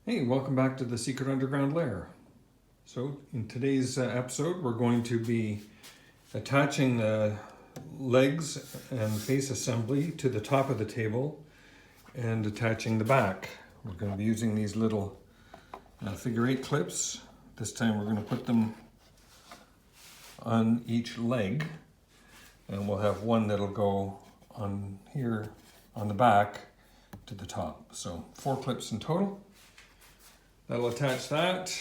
Hey, welcome back to the Secret Underground Lair. So in today's episode, we're going to be attaching the legs and face assembly to the top of the table and attaching the back. We're going to be using these little figure 8 clips. This time we're going to put them on each leg, and we'll have one that'll go on here on the back to the top. So 4 clips in total. That'll attach that,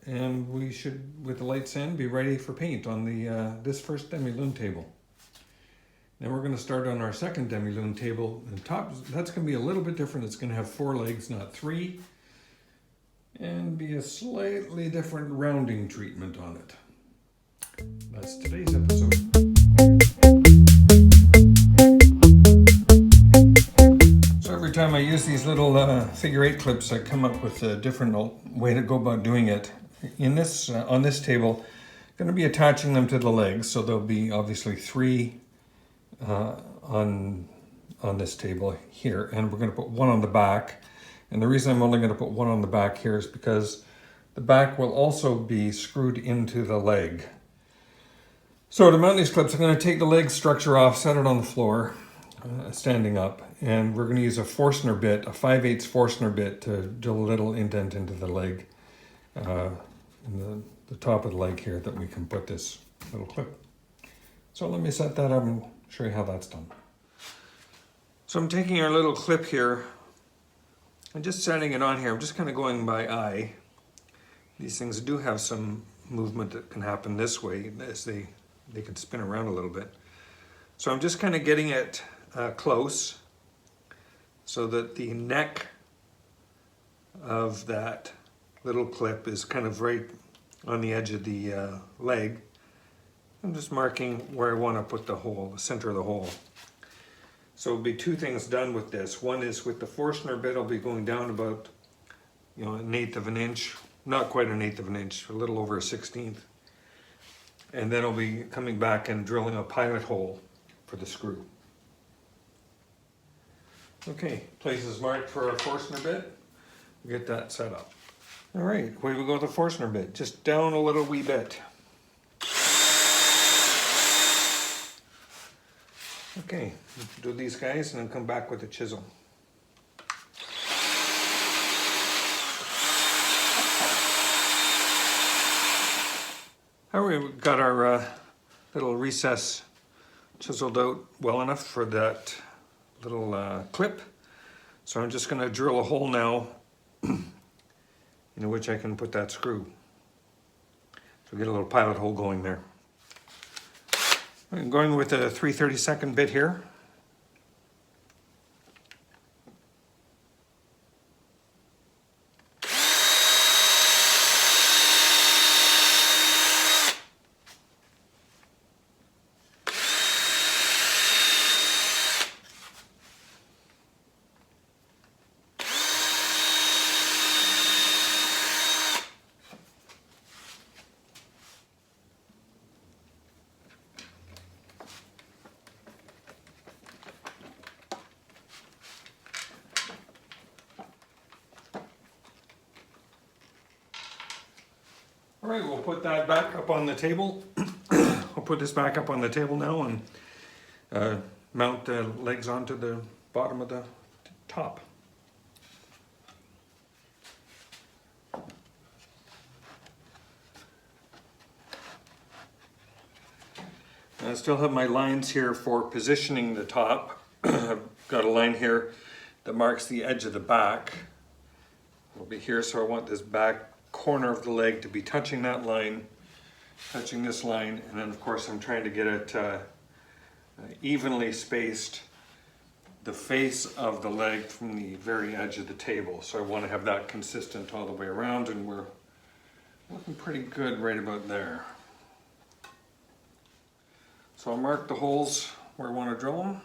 and we should, with the lights in, be ready for paint on the this first DemiLune table. Then we're going to start on our second DemiLune table. And that's going to be a little bit different. It's going to have 4 legs, not 3, and be a slightly different rounding treatment on it. That's today's episode. Every time I use these little figure 8 clips, I come up with a different way to go about doing it. In this, on this table, I'm going to be attaching them to the legs, so there'll be obviously 3 on this table here, and we're going to put 1 on the back. And the reason I'm only going to put 1 on the back here is because the back will also be screwed into the leg. So to mount these clips, I'm going to take the leg structure off, set it on the floor, standing up, and we're going to use a Forstner bit, a 5/8 Forstner bit, to drill a little indent into the leg, in the top of the leg here, that we can put this little clip. So let me set that up and show you how that's done. So I'm taking our little clip here and just setting it on here. I'm just kind of going by eye. These things do have some movement that can happen this way, as they can spin around a little bit. So I'm just kind of getting it close, so that the neck of that little clip is kind of right on the edge of the leg. I'm just marking where I want to put the hole, the center of the hole. So it'll be 2 things done with this. One is with the Forstner bit, I'll be going down about, 1/8 of an inch, not quite 1/8 of an inch, a little over a 1/16. And then I'll be coming back and drilling a pilot hole for the screw. Okay, place is marked for our Forstner bit. We'll get that set up. All right, away we go with the Forstner bit. Just down a little wee bit. Okay, do these guys and then come back with a chisel. All right, we've got our little recess chiseled out well enough for that little clip. So I'm just going to drill a hole now in which I can put that screw. So get a little pilot hole going there. I'm going with a 3/32 bit here. All right, we'll put that back up on the table. I'll put this back up on the table now and mount the legs onto the bottom of the top. I still have my lines here for positioning the top. I've got a line here that marks the edge of the back. It'll be here, so I want this back corner of the leg to be touching that line, touching this line, and then of course I'm trying to get it evenly spaced, the face of the leg from the very edge of the table. So I want to have that consistent all the way around, and we're looking pretty good right about there. So I'll mark the holes where I want to drill them.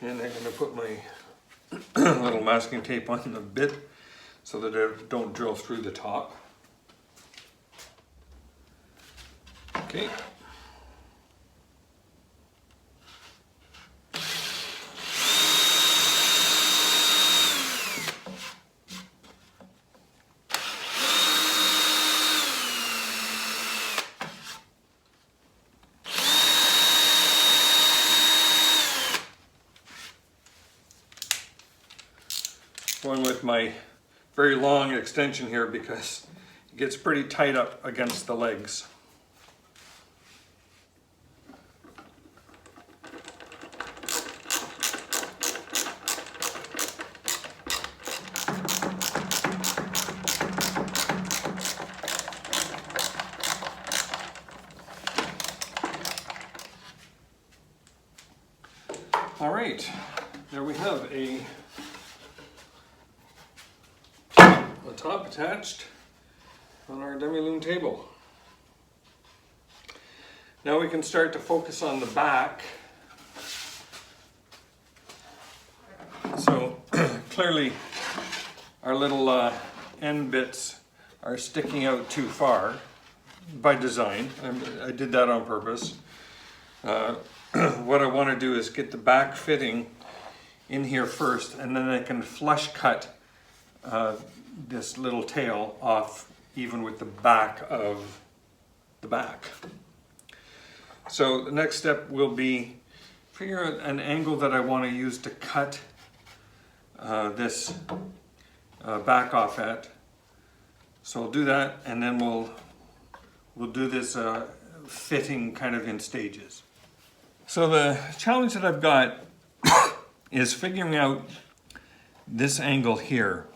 And I'm going to put my little masking tape on the bit so that it don't drill through the top. Okay. Going with my very long extension here because it gets pretty tight up against the legs. All right, there we have the top attached on our DemiLune table. Now we can start to focus on the back. So clearly our little end bits are sticking out too far by design. I did that on purpose. What I want to do is get the back fitting in here first, and then I can flush cut this little tail off even with the back of the back. So the next step will be figure out an angle that I want to use to cut this back off at. So I'll do that, and then we'll do this fitting kind of in stages. So the challenge that I've got is figuring out this angle here.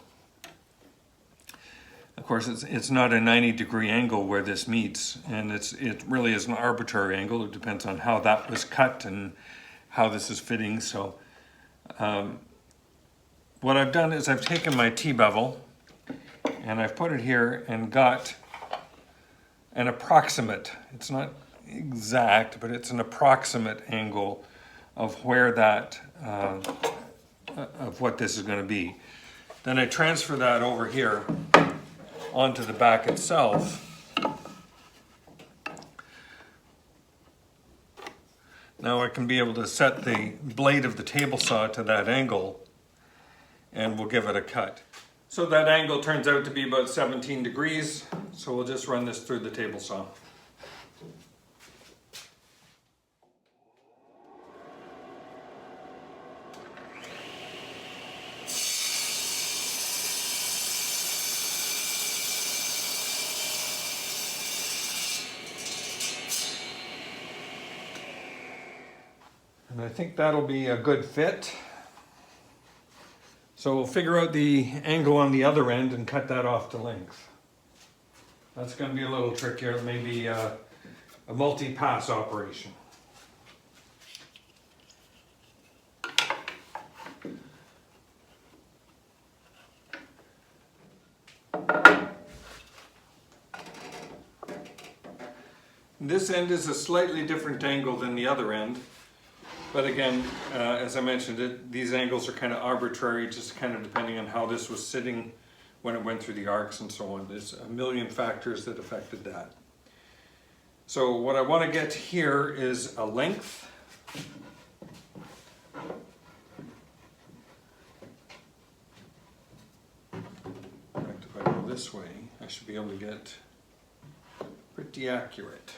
Of course, it's not a 90-degree angle where this meets, and it really is an arbitrary angle. It depends on how that was cut and how this is fitting. So what I've done is I've taken my T-bevel and I've put it here and got an approximate. It's not exact, but it's an approximate angle of where that of what this is going to be. Then I transfer that over here onto the back itself. Now I can be able to set the blade of the table saw to that angle, and we'll give it a cut. So that angle turns out to be about 17 degrees, so we'll just run this through the table saw. And I think that'll be a good fit. So we'll figure out the angle on the other end and cut that off to length. That's going to be a little trickier, maybe a multi-pass operation. This end is a slightly different angle than the other end. But again, as I mentioned, these angles are kind of arbitrary, just kind of depending on how this was sitting when it went through the arcs and so on. There's a million factors that affected that. So what I want to get here is a length. In fact, if I go this way, I should be able to get pretty accurate.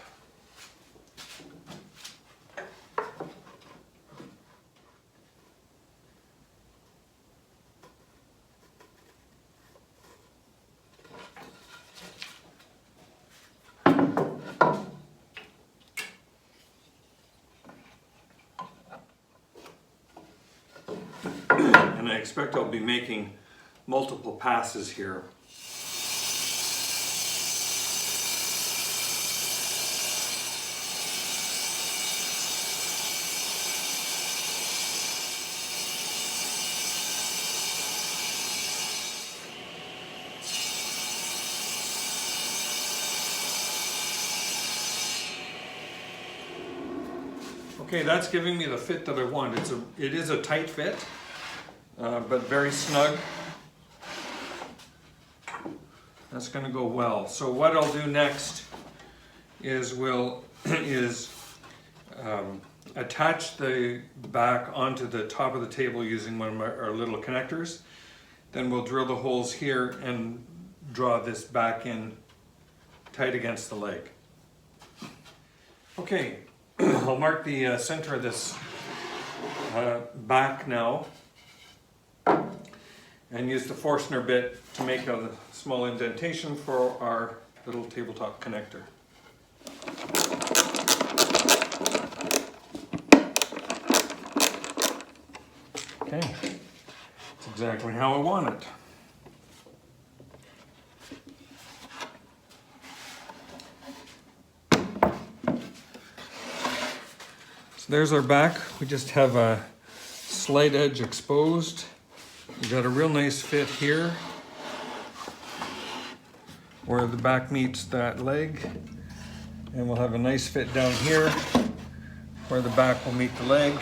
And I expect I'll be making multiple passes here. Okay, that's giving me the fit that I want. It is a tight fit, but very snug. That's going to go well. So what I'll do next is we'll is attach the back onto the top of the table using one of our little connectors. Then we'll drill the holes here and draw this back in tight against the leg. Okay, I'll mark the center of this back now and use the Forstner bit to make a small indentation for our little tabletop connector. Okay, that's exactly how I want it. So there's our back. We just have a slight edge exposed. We've got a real nice fit here where the back meets that leg. And we'll have a nice fit down here where the back will meet the leg.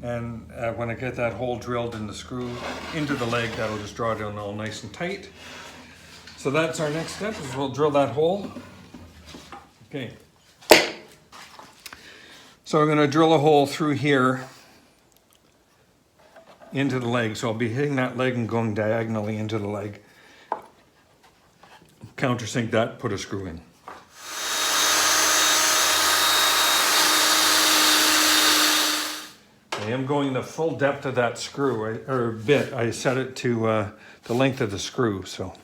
And when I get that hole drilled in the screw into the leg, that'll just draw it down all nice and tight. So that's our next step, is we'll drill that hole. Okay. So I'm going to drill a hole through here into the leg. So I'll be hitting that leg and going diagonally into the leg. Countersink that, put a screw in. I am going the full depth of that screw, or bit. I set it to the length of the screw, so.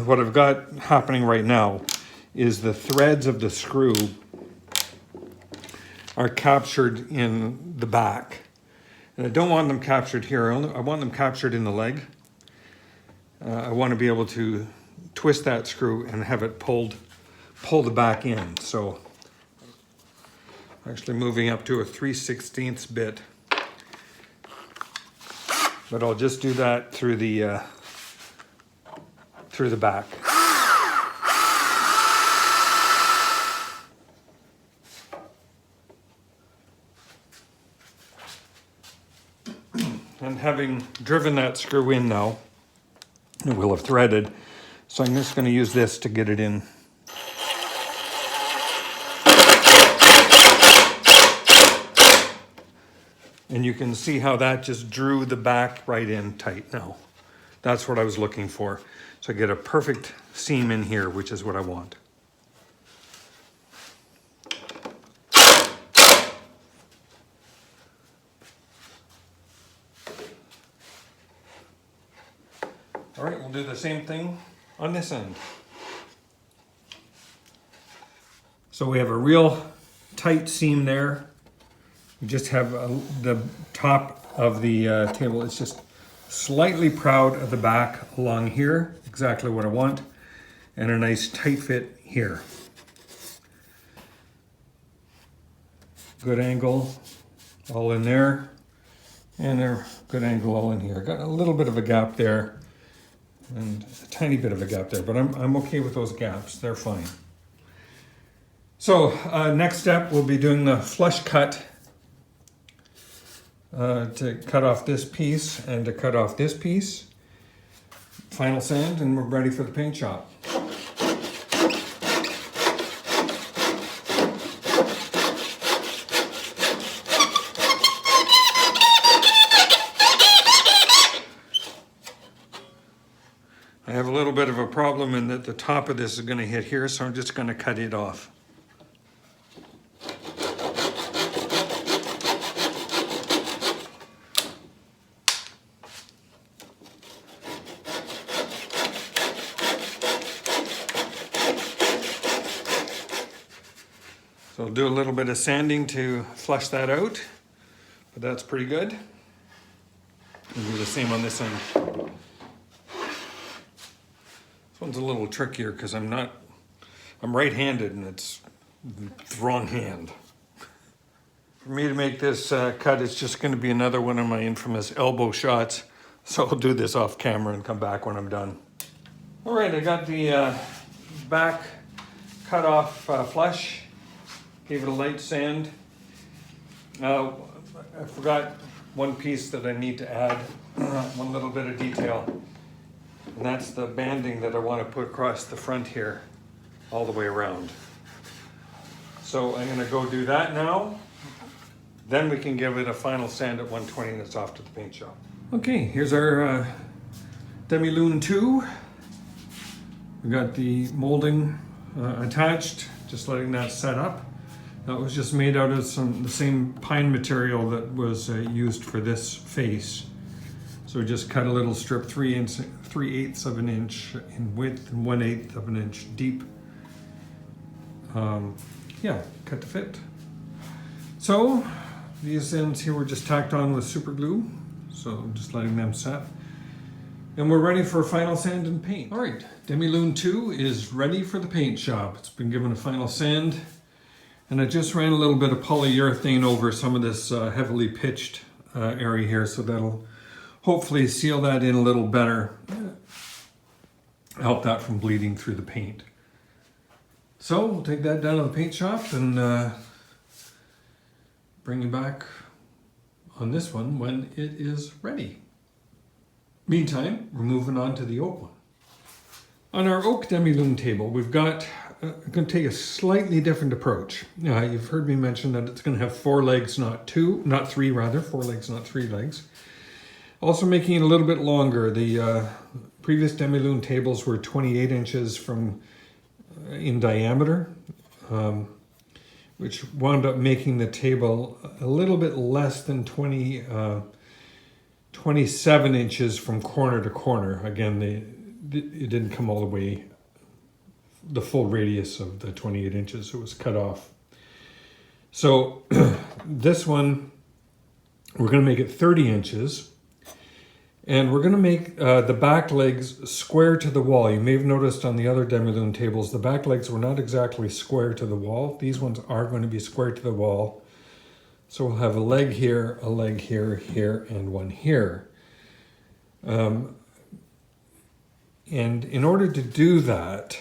What I've got happening right now is the threads of the screw are captured in the back. And I don't want them captured here, I want them captured in the leg. I want to be able to twist that screw and have it pull the back in. So actually moving up to a 3/16 bit. But I'll just do that through the back. And having driven that screw in now, it will have threaded. So I'm just going to use this to get it in. And you can see how that just drew the back right in tight now. That's what I was looking for. So I get a perfect seam in here, which is what I want. All right, we'll do the same thing on this end. So we have a real tight seam there. We just have the top of the table. It's just slightly proud of the back along here, exactly what I want, and a nice tight fit here. Good angle all in there, and a good angle all in here. Got a little bit of a gap there, and a tiny bit of a gap there, but I'm okay with those gaps. They're fine. So next step, we'll be doing the flush cut to cut off this piece and to cut off this piece. Final sand, and we're ready for the paint shop. I have a little bit of a problem in that the top of this is going to hit here, so I'm just going to cut it off. So I'll do a little bit of sanding to flush that out, but that's pretty good. And do the same on this end. This one's a little trickier because I'm right-handed and it's the wrong hand. For me to make this cut, it's just going to be another one of my infamous elbow shots. So I'll do this off camera and come back when I'm done. All right, I got the back cut off flush, gave it a light sand. I forgot one piece that I need to add, one little bit of detail, and that's the banding that I want to put across the front here, all the way around. So I'm going to go do that now. Then we can give it a final sand at 120 and it's off to the paint shop. Okay, here's our DemiLune II. We got the molding attached, just letting that set up. That was just made out of the same pine material that was used for this face. So we just cut a little strip 3/8 of an inch in width and 1/8 of an inch deep. Yeah, cut to fit. So these ends here were just tacked on with super glue. So I'm just letting them set. And we're ready for final sand and paint. All right, DemiLune II is ready for the paint shop. It's been given a final sand. And I just ran a little bit of polyurethane over some of this heavily pitched area here, so that'll hopefully seal that in a little better. Help that from bleeding through the paint. So we'll take that down to the paint shop and bring you back on this one when it is ready. Meantime, we're moving on to the oak one. On our oak DemiLune table, we've got, I'm going to take a slightly different approach. You've heard me mention that it's going to have 4 legs, not 3 rather, 4 legs, not 3 legs. Also making it a little bit longer. The previous DemiLune tables were 28 inches in diameter, which wound up making the table a little bit less than 27 inches from corner to corner. Again, it didn't come all the way, the full radius of the 28 inches, it was cut off. So this one, we're going to make it 30 inches. And we're going to make the back legs square to the wall. You may have noticed on the other DemiLune tables, the back legs were not exactly square to the wall. These ones are going to be square to the wall. So we'll have a leg here, here, and one here. And in order to do that,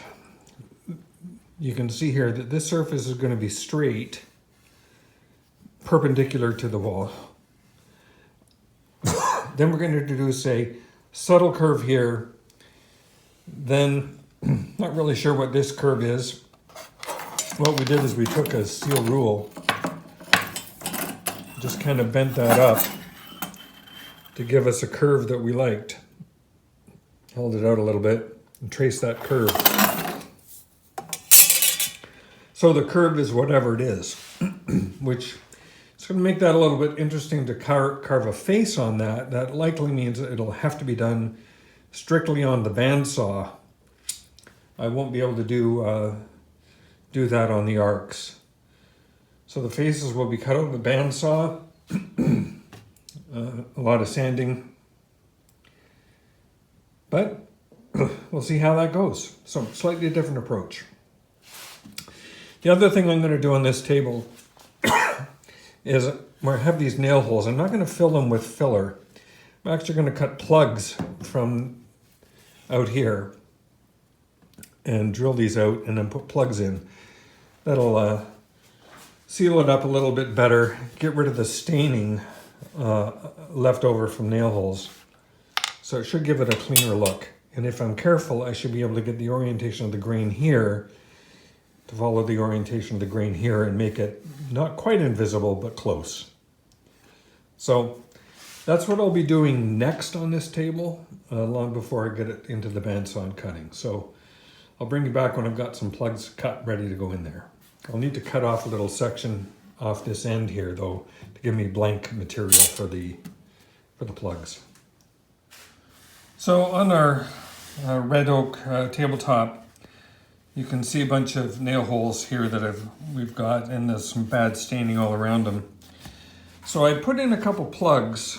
you can see here that this surface is going to be straight, perpendicular to the wall. Then we're going to introduce a subtle curve here. Then, not really sure what this curve is. What we did is we took a steel rule, just kind of bent that up to give us a curve that we liked. Held it out a little bit and traced that curve. So the curve is whatever it is, which it's going to make that a little bit interesting to carve a face on that. That likely means that it'll have to be done strictly on the bandsaw. I won't be able to do that on the arcs. So the faces will be cut out with the bandsaw. A lot of sanding. But we'll see how that goes. So slightly different approach. The other thing I'm going to do on this table is where I have these nail holes. I'm not going to fill them with filler. I'm actually going to cut plugs from out here and drill these out and then put plugs in. That'll seal it up a little bit better, get rid of the staining left over from nail holes. So it should give it a cleaner look. And if I'm careful, I should be able to get the orientation of the grain here to follow the orientation of the grain here and make it not quite invisible, but close. So that's what I'll be doing next on this table, long before I get it into the bandsaw and cutting. So I'll bring you back when I've got some plugs cut ready to go in there. I'll need to cut off a little section off this end here though, to give me blank material for the plugs. So on our red oak tabletop, you can see a bunch of nail holes here that we've got, and there's some bad staining all around them. So I put in a couple plugs.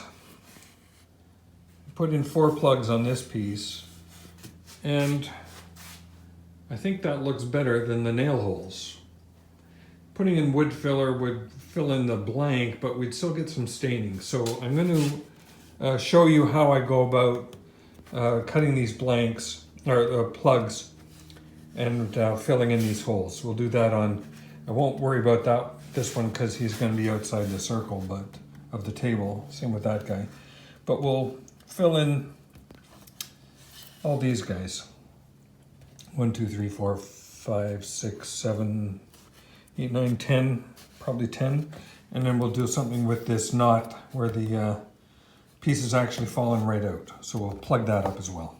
Put in 4 plugs on this piece, and I think that looks better than the nail holes. Putting in wood filler would fill in the blank, but we'd still get some staining. So I'm going to show you how I go about cutting these blanks or plugs and filling in these holes. We'll do that on, I won't worry about this one because he's going to be outside the circle of the table. Same with that guy. But we'll fill in all these guys. 1, 2, 3, 4, 5, 6, 7, 8, 9, 10, probably 10. And then we'll do something with this knot where the piece is actually falling right out. So we'll plug that up as well.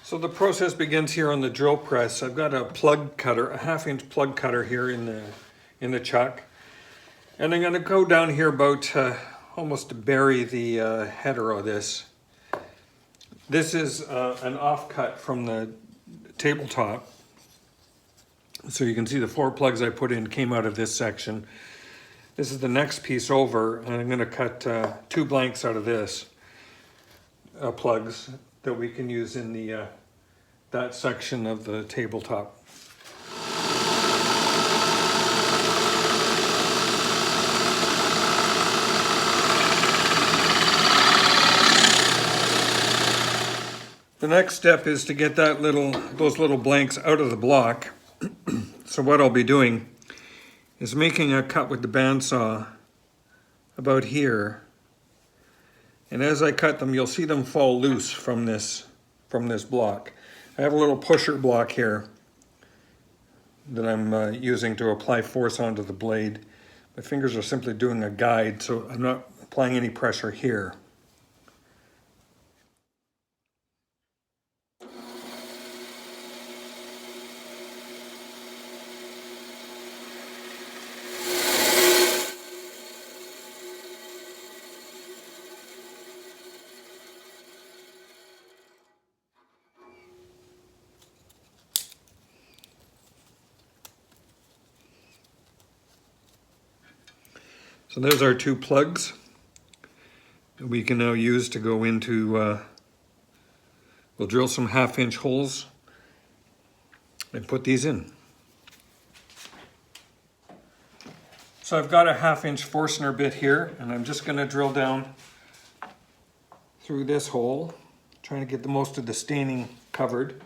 So the process begins here on the drill press. I've got a plug cutter, a 1/2-inch plug cutter here in the chuck. And I'm gonna go down here about almost to bury the header of this. This is an offcut from the tabletop. So you can see the 4 plugs I put in came out of this section. This is the next piece over, and I'm going to cut 2 blanks out of this plugs that we can use in the that section of the tabletop. The next step is to get those little blanks out of the block. So what I'll be doing is making a cut with the bandsaw about here. And as I cut them, you'll see them fall loose from this block. I have a little pusher block here that I'm using to apply force onto the blade. My fingers are simply doing a guide, so I'm not applying any pressure here. So there's our 2 plugs that we can now use to go into, we'll drill some 1/2-inch holes and put these in. So I've got a 1/2-inch Forstner bit here, and I'm just going to drill down through this hole, trying to get the most of the staining covered.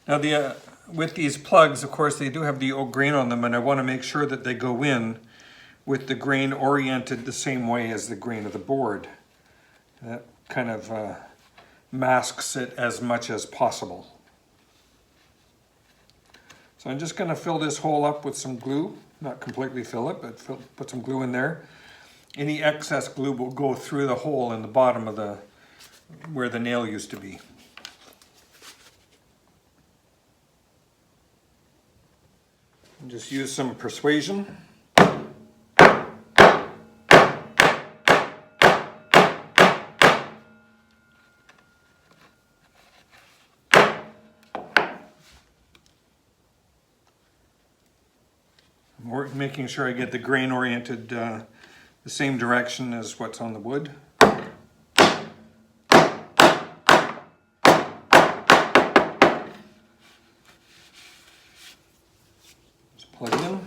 Now with these plugs, of course, they do have the oak grain on them, and I want to make sure that they go in with the grain oriented the same way as the grain of the board. That kind of masks it as much as possible. So I'm just going to fill this hole up with some glue. Not completely fill it, but put some glue in there. Any excess glue will go through the hole in the bottom of where the nail used to be. And just use some persuasion. Making sure I get the grain oriented the same direction as what's on the wood. Plug in.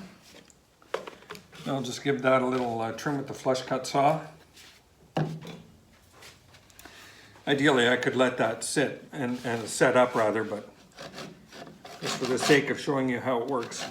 I'll just give that a little trim with the flush cut saw. Ideally, I could let that sit and set up rather, but just for the sake of showing you how it works.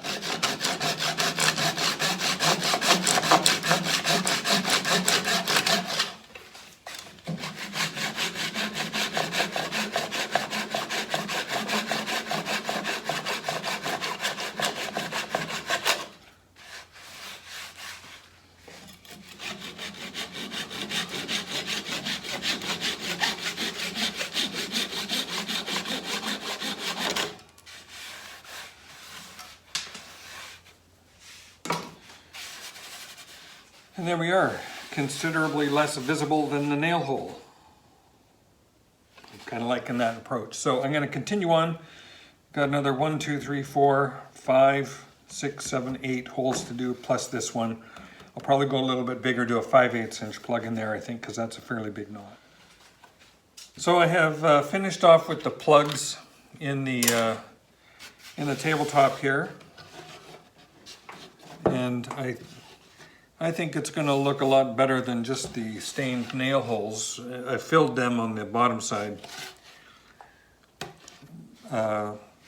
And there we are, considerably less visible than the nail hole. I'm kind of liking that approach. So I'm going to continue on. Got another 1, 2, 3, 4, 5, 6, 7, 8 holes to do, plus this one. I'll probably go a little bit bigger, do a 5/8 inch plug in there, I think, because that's a fairly big knot. So I have finished off with the plugs in the tabletop here, and I think it's going to look a lot better than just the stained nail holes. I filled them on the bottom side.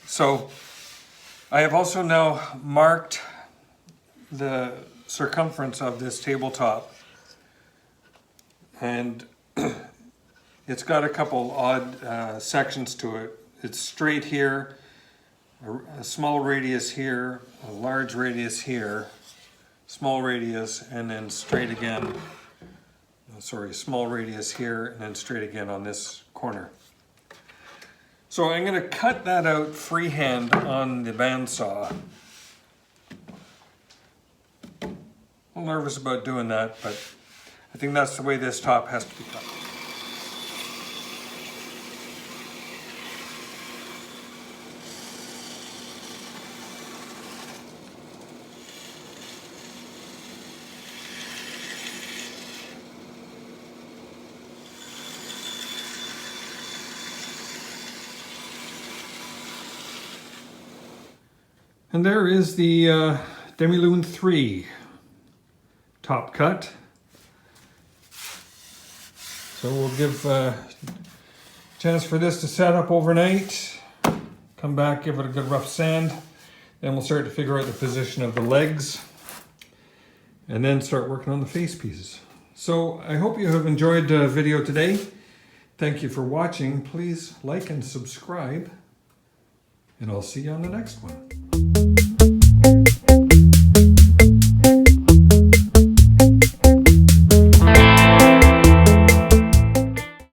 So I have also now marked the circumference of this tabletop, and it's got a couple odd sections to it. It's straight here, a small radius here, a large radius here, small radius, and then straight again. Sorry, small radius here, and then straight again on this corner. So I'm going to cut that out freehand on the bandsaw. A little nervous about doing that, but I think that's the way this top has to be cut. And there is the DemiLune III top cut. So we'll give a chance for this to set up overnight. Come back, give it a good rough sand. Then we'll start to figure out the position of the legs. And then start working on the face pieces. So I hope you have enjoyed the video today. Thank you for watching. Please like and subscribe. And I'll see you on the next one.